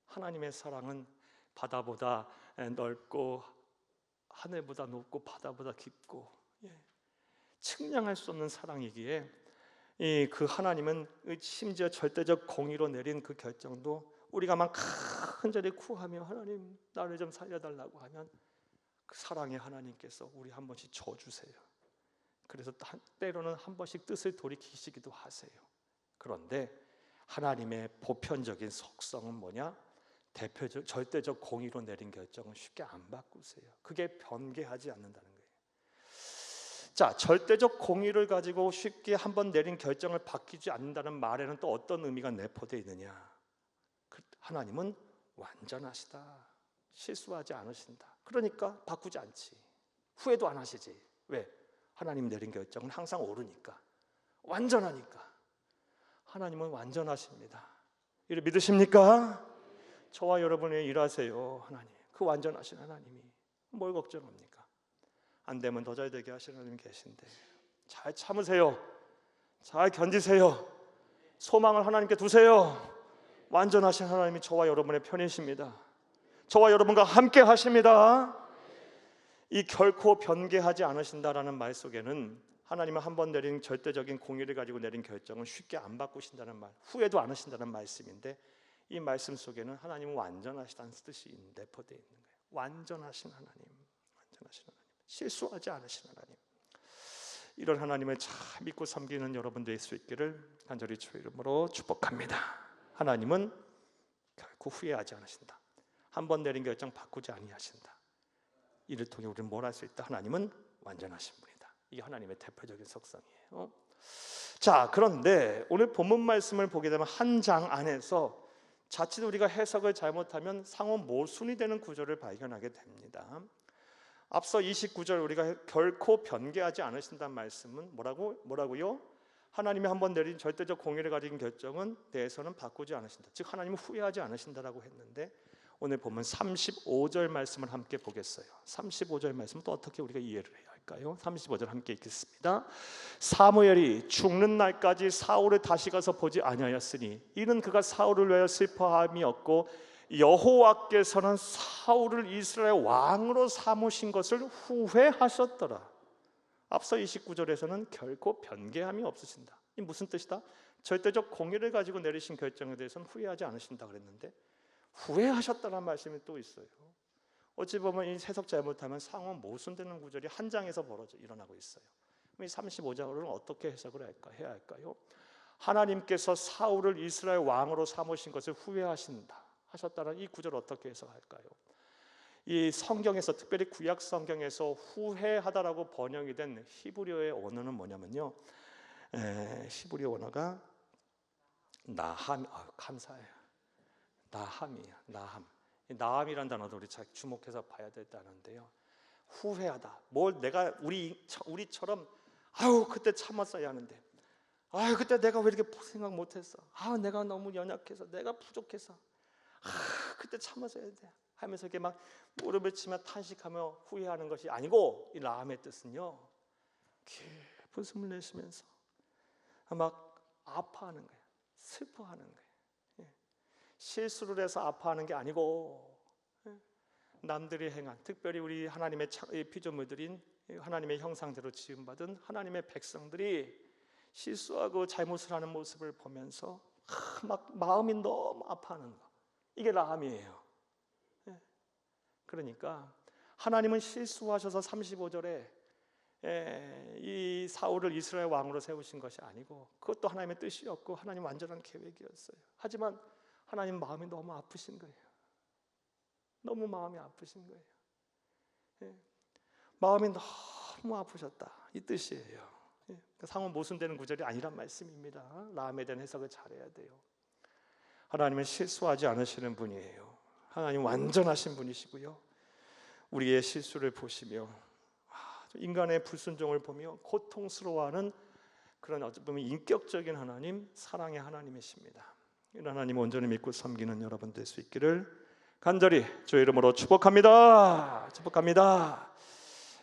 Speaker 1: 하나님의 사랑은 바다보다 넓고 하늘보다 높고 바다보다 깊고 측량할 수 없는 사랑이기에 그 하나님은 심지어 절대적 공의로 내린 그 결정도 우리가 막 간절히 구하며 하나님 나를 좀 살려달라고 하면 그 사랑의 하나님께서 우리 한 번씩 져주세요. 그래서 때로는 한 번씩 뜻을 돌이키시기도 하세요. 그런데 하나님의 보편적인 속성은 뭐냐? 대표적 절대적 공의로 내린 결정은 쉽게 안 바꾸세요. 그게 변개하지 않는다는 거예요. 자, 절대적 공의를 가지고 쉽게 한번 내린 결정을 바뀌지 않는다는 말에는 또 어떤 의미가 내포되어 있느냐? 하나님은 완전하시다, 실수하지 않으신다. 그러니까 바꾸지 않지, 후회도 안 하시지. 왜? 하나님 내린 결정은 항상 옳으니까, 완전하니까. 하나님은 완전하십니다. 이를 믿으십니까? 저와 여러분이 일하세요. 하나님, 그 완전하신 하나님이 뭘 걱정합니까? 안 되면 더 잘 되게 하시는 하나님 계신데 잘 참으세요. 잘 견디세요. 소망을 하나님께 두세요. 완전하신 하나님이 저와 여러분의 편이십니다. 저와 여러분과 함께 하십니다. 이 결코 변개하지 않으신다라는 말 속에는 하나님은 한번 내린 절대적인 공의를 가지고 내린 결정을 쉽게 안 바꾸신다는 말, 후회도 안 하신다는 말씀인데, 이 말씀 속에는 하나님은 완전하시다는 뜻이 내포되어 있는 거예요. 완전하신 하나님, 완전하신 하나님, 실수하지 않으신 하나님. 이런 하나님을 잘 믿고 섬기는 여러분 될 수 있기를 간절히 주의 이름으로 축복합니다. 하나님은 결코 후회하지 않으신다. 한번 내린 결정 바꾸지 아니하신다. 이를 통해 우리는 뭘 할 수 있다? 하나님은 완전하신 분이다. 이게 하나님의 대표적인 속성이에요. 자, 그런데 오늘 본문 말씀을 보게 되면 한 장 안에서 자칫 우리가 해석을 잘못하면 상호 모순이 되는 구절을 발견하게 됩니다. 앞서 29절 우리가 결코 변개하지 않으신다는 말씀은 뭐라고요? 하나님이 한번 내린 절대적 공의를 가진 결정은 대해서는 바꾸지 않으신다. 즉 하나님은 후회하지 않으신다라고 했는데, 오늘 보면 35절 말씀을 함께 보겠어요. 35절 말씀은 또 어떻게 우리가 이해를 해야 할까요? 35절 함께 읽겠습니다. 사무엘이 죽는 날까지 사울을 다시 가서 보지 아니하였으니 이는 그가 사울을 위하여 슬퍼함이었고 여호와께서는 사울을 이스라엘 왕으로 삼으신 것을 후회하셨더라. 앞서 29절에서는 결코 변개함이 없으신다. 이 무슨 뜻이다? 절대적 공의를 가지고 내리신 결정에 대해서는 후회하지 않으신다 그랬는데 후회하셨다는 말씀이 또 있어요. 어찌 보면 이 해석 잘못하면 상호 모순되는 구절이 한 장에서 일어나고 있어요. 이 35장을 어떻게 해석을 해야 할까요? 하나님께서 사울을 이스라엘 왕으로 삼으신 것을 후회하신다 하셨다는 이 구절을 어떻게 해석할까요? 이 성경에서, 특별히 구약 성경에서 후회하다라고 번역이 된 히브리어의 언어는 뭐냐면요, 히브리어 언어가 나함. 감사해요. 나함이에요. 나함이란 단어도 우리 잘 주목해서 봐야 된다는데요. 후회하다. 뭘 내가 우리처럼 그때 참았어야 하는데, 그때 내가 왜 이렇게 생각 못했어? 내가 너무 연약해서, 내가 부족해서, 그때 참았어야 돼 하면서 이렇게 막 무릎을 치며 탄식하며 후회하는 것이 아니고, 이 나함의 뜻은요, 깊은 숨을 내쉬면서 막 아파하는 거예요. 슬퍼하는 거예요. 실수를 해서 아파하는 게 아니고, 남들이 행한, 특별히 우리 하나님의 피조물들인 하나님의 형상대로 지음받은 하나님의 백성들이 실수하고 잘못을 하는 모습을 보면서 막 마음이 너무 아파하는 거, 이게 나함이에요. 그러니까 하나님은 실수하셔서 35절에 이 사울을 이스라엘 왕으로 세우신 것이 아니고, 그것도 하나님의 뜻이었고 하나님 완전한 계획이었어요. 하지만 하나님 마음이 너무 아프신 거예요. 너무 마음이 아프신 거예요. 마음이 너무 아프셨다, 이 뜻이에요. 상호 모순되는 구절이 아니란 말씀입니다. 나함에 대한 해석을 잘해야 돼요. 하나님은 실수하지 않으시는 분이에요. 하나님 완전하신 분이시고요, 우리의 실수를 보시며 인간의 불순종을 보며 고통스러워하는 그런 어찌 보면 인격적인 하나님, 사랑의 하나님이십니다. 이런 하나님 온전히 믿고 섬기는 여러분 될 수 있기를 간절히 주의 이름으로 축복합니다. 축복합니다.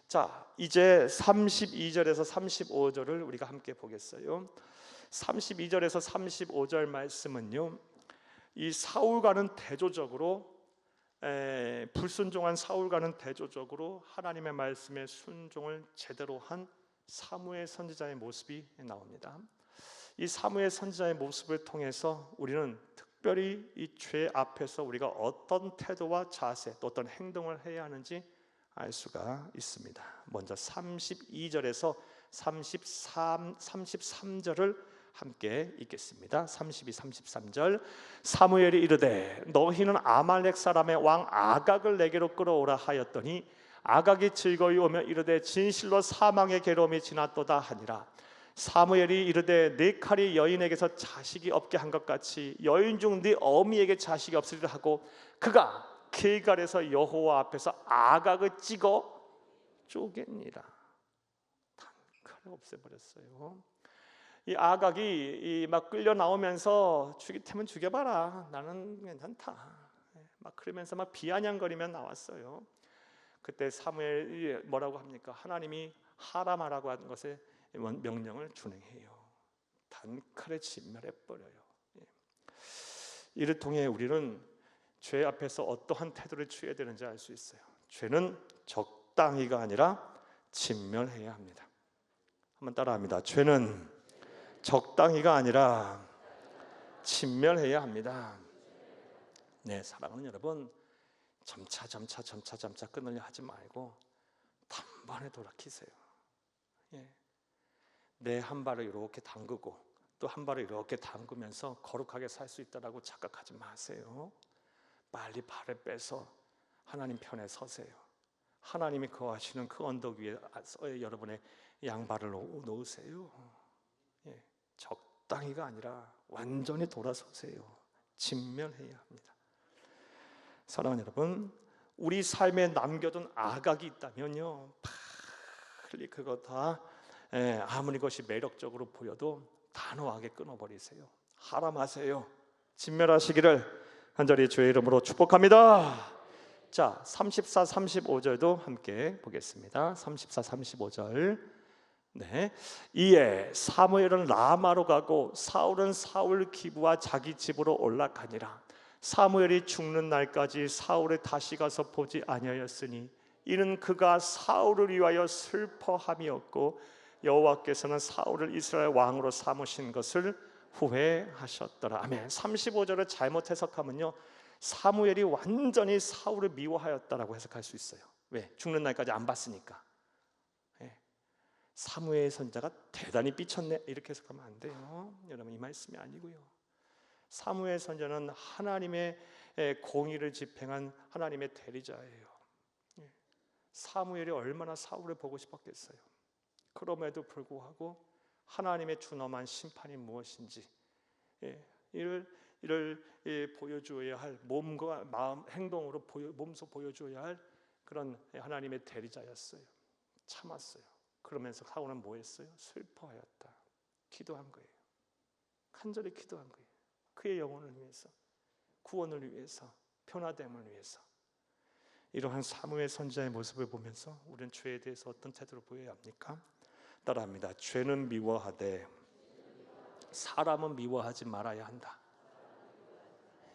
Speaker 1: 자, 이제 32절에서 35절을 우리가 함께 보겠어요. 32절에서 35절 말씀은요, 이 사울과는 대조적으로, 불순종한 사울과는 대조적으로 하나님의 말씀에 순종을 제대로 한 사무엘 선지자의 모습이 나옵니다. 이 사무엘 선지자의 모습을 통해서 우리는 특별히 이 죄 앞에서 우리가 어떤 태도와 자세, 또 어떤 행동을 해야 하는지 알 수가 있습니다. 먼저 32절에서 33절을 함께 읽겠습니다. 32, 33절. 사무엘이 이르되 너희는 아말렉 사람의 왕 아각을 내게로 끌어오라 하였더니 아각이 즐거이 오며 이르되 진실로 사망의 괴로움이 지났도다 하니라. 사무엘이 이르되 네 칼이 여인에게서 자식이 없게 한 것 같이 여인 중 네 어미에게 자식이 없으리라 하고 그가 길갈에서 여호와 앞에서 아각을 찍어 쪼개니라. 단칼에 없애버렸어요. 이 아각이 막 끌려 나오면서 죽이면 죽여봐라, 나는 괜찮다, 막 그러면서 막 비아냥거리며 나왔어요. 그때 사무엘이 뭐라고 합니까? 하나님이 하라마라고 하는 것에 명령을 준행해요. 단칼에 진멸해버려요. 이를 통해 우리는 죄 앞에서 어떠한 태도를 취해야 되는지 알 수 있어요. 죄는 적당히가 아니라 진멸해야 합니다. 한번 따라합니다. 죄는 적당히가 아니라 진멸해야 합니다. 네, 사랑하는 여러분, 점차 끊으려 하지 말고 단번에 돌이키세요. 내 한 발을 이렇게 담그고 또 한 발을 이렇게 담그면서 거룩하게 살 수 있다라고 착각하지 마세요. 빨리 발을 빼서 하나님 편에 서세요. 하나님이 거하시는 그 언덕 위에 여러분의 양발을 놓으세요. 적당히가 아니라 완전히 돌아서세요. 진멸해야 합니다. 사랑하는 여러분, 우리 삶에 남겨둔 아각이 있다면요, 빨리 그거 다 아무리 그것이 매력적으로 보여도 단호하게 끊어버리세요. 하람하세요. 진멸하시기를 간절히 주의 이름으로 축복합니다. 자, 34, 35절도 함께 보겠습니다. 34, 35절. 네. 이에 사무엘은 라마로 가고 사울은 사울 기부와 자기 집으로 올라가니라. 사무엘이 죽는 날까지 사울을 다시 가서 보지 아니하였으니 이는 그가 사울을 위하여 슬퍼함이었고 여호와께서는 사울을 이스라엘 왕으로 삼으신 것을 후회하셨더라. 아멘. 35절을 잘못 해석하면요, 사무엘이 완전히 사울을 미워하였다라고 해석할 수 있어요. 왜? 죽는 날까지 안 봤으니까. 예. 사무엘 선자가 대단히 삐쳤네, 이렇게 해석하면 안 돼요. 여러분, 이 말씀이 아니고요. 사무엘 선자는 하나님의 공의를 집행한 하나님의 대리자예요. 예. 사무엘이 얼마나 사울을 보고 싶었겠어요. 그럼에도 불구하고 하나님의 준엄한 심판이 무엇인지, 이를 보여주어야 할, 몸과 마음, 행동으로 몸소 보여주어야 할 그런 하나님의 대리자였어요. 참았어요. 그러면서 사울은 뭐 했어요? 슬퍼하였다. 기도한 거예요. 간절히 기도한 거예요. 그의 영혼을 위해서, 구원을 위해서, 변화됨을 위해서. 이러한 사무엘 선지자의 모습을 보면서 우리는 죄에 대해서 어떤 태도를 보여야 합니까? 따라합니다. 죄는 미워하되 사람은 미워하지 말아야 한다.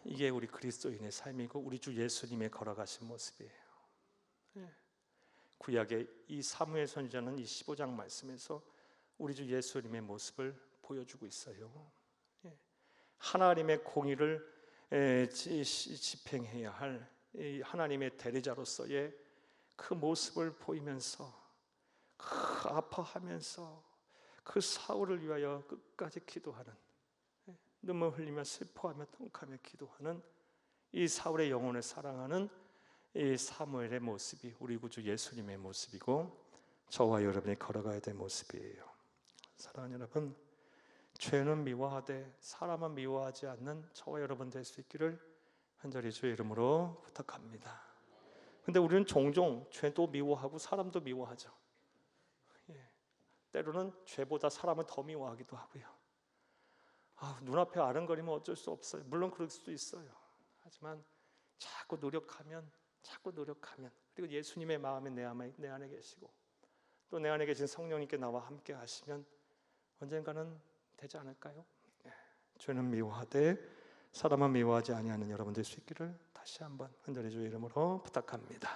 Speaker 1: 이게 우리 그리스도인의 삶이고 우리 주 예수님의 걸어가신 모습이에요. 구약의 이 사무엘 선지자는 이 15장 말씀에서 우리 주 예수님의 모습을 보여주고 있어요. 하나님의 공의를 집행해야 할 하나님의 대리자로서의 그 모습을 보이면서, 아파하면서 그 사울을 위하여 끝까지 기도하는, 눈물 흘리며 슬퍼하며 통곡하며 기도하는 이 사울의 영혼을 사랑하는 이 사무엘의 모습이 우리 구주 예수님의 모습이고 저와 여러분이 걸어가야 될 모습이에요. 사랑하는 여러분, 죄는 미워하되 사람은 미워하지 않는 저와 여러분 될 수 있기를 간절히 주의 이름으로 부탁합니다. 근데 우리는 종종 죄도 미워하고 사람도 미워하죠. 때로는 죄보다 사람을 더 미워하기도 하고요. 눈앞에 아른거리면 어쩔 수 없어요. 물론 그럴 수도 있어요. 하지만 자꾸 노력하면, 그리고 예수님의 마음이 내 안에 계시고 또 내 안에 계신 성령님께 나와 함께 하시면 언젠가는 되지 않을까요? 죄는 미워하되 사람은 미워하지 아니하는 여러분 될 수 있기를 다시 한번 간절히 주의 이름으로 부탁합니다.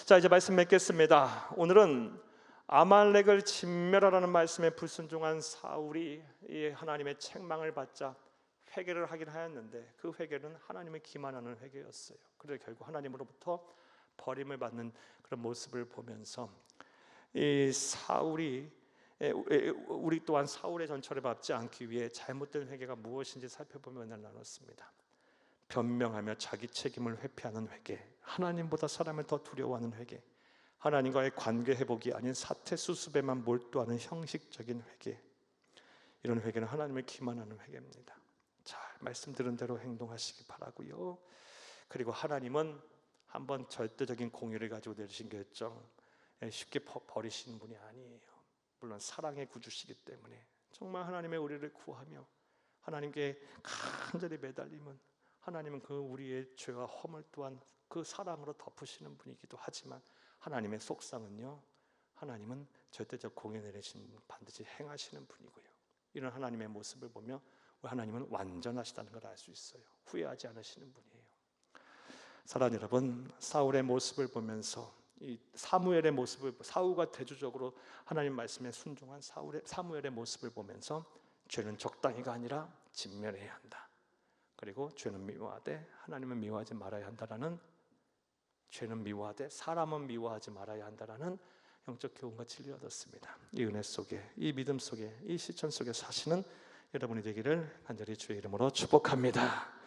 Speaker 1: 자, 이제 말씀 맺겠습니다. 오늘은 아말렉을 진멸하라는 말씀에 불순종한 사울이 이 하나님의 책망을 받자 회개를 하긴 하였는데 그 회개는 하나님을 기만하는 회개였어요. 그래서 결국 하나님으로부터 버림을 받는 그런 모습을 보면서 이 사울이, 우리 또한 사울의 전철을 밟지 않기 위해 잘못된 회개가 무엇인지 살펴보며 은혜를 나눴습니다. 변명하며 자기 책임을 회피하는 회개, 하나님보다 사람을 더 두려워하는 회개, 하나님과의 관계 회복이 아닌 사태 수습에만 몰두하는 형식적인 회개, 이런 회개는 하나님을 기만하는 회개입니다. 잘 말씀 들은 대로 행동하시기 바라고요. 그리고 하나님은 한번 절대적인 공의를 가지고 내리신 결정 쉽게 버리시는 분이 아니에요. 물론 사랑의 구주시기 때문에 정말 하나님의 우리를 구하며 하나님께 간절히 매달리면 하나님은 그 우리의 죄와 허물 또한 그 사랑으로 덮으시는 분이기도 하지만 하나님의 속상은요, 하나님은 절대적 공의 내리신 반드시 행하시는 분이고요. 이런 하나님의 모습을 보며 하나님은 완전하시다는 걸 알 수 있어요. 후회하지 않으시는 분이에요. 사랑하는 여러분, 사울의 모습을 보면서 이 사무엘의 모습을, 사울과 대조적으로 하나님 말씀에 순종한 사무엘의 모습을 보면서 죄는 적당히가 아니라 진멸해야 한다. 그리고 죄는 미워하되 하나님은 미워하지 말아야 한다라는, 죄는 미워하되 사람은 미워하지 말아야 한다라는 영적 교훈과 진리를 얻었습니다. 이 은혜 속에, 이 믿음 속에, 이 실천 속에 사시는 여러분이 되기를 간절히 주의 이름으로 축복합니다.